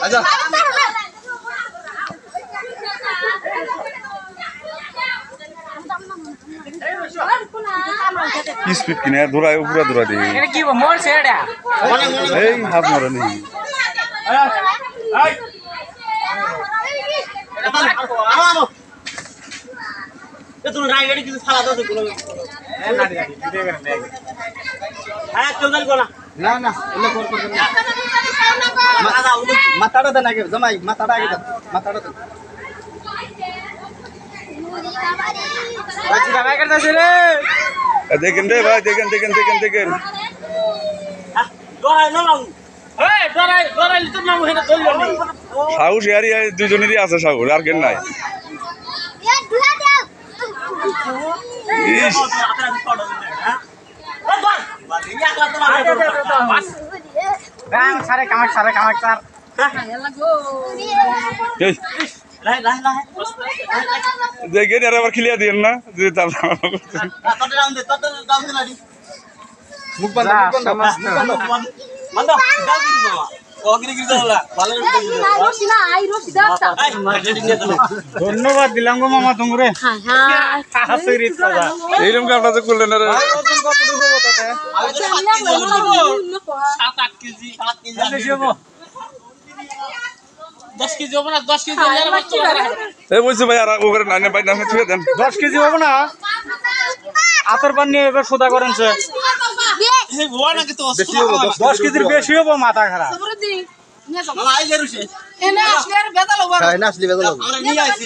আচ্ছা কি স্পিড কিনে দৌড়ায় পুরা দৌড়া দিই এটা কি মরছে এটা এই হাফ মরে নেই তুমি রাইগাড়ি কিছু ছাড়া দাও তো হ্যাঁ কেউ জানি কোনা না না এলে কর কর মাথাটা দেন আগে জমাই মাথাটা আগে দেন মাথাটা দেন বাচ্চা ভাই করতেছে রে দেখেন রে ভাই দেখেন দেখেন দেখেন দেখেন ডরাই না লাউ এই ডরাই তো নাম হেনা দলিল নেই সাহস ইয়ারি দুজনেরই আছে সাহস আর কেন নাই ইস গাং সারে কামাক সার এই দেখেন আর আবার খিলিয়া দিয়েন না যে তারপর মুখ বন্ধ বন্ধ দাও দিন বাবা ওগিরি গিরি দাও ভালো ধন্যবাদ দিলাম গো মামা তোমরে এইরকম আপনাদের করলেন না রে কতটুকু হবো তাতে 7-8 কেজি 7 কেজি হবে 10 কেজি হবে না 10 কেজি হলে এই বলছি ভাই আর ওখানে না ভাই না ছুঁয়ে দেন 10 কেজি হবে না আতর পান নিয়ে এবার সোদা করেন সে এই গোয়া নাকি তো 10 কেজির বেশি হবে মাথা খারাপ মামা আই জেরুছে না আসলে বেজাল হবে আমরা নিয়ে আইছি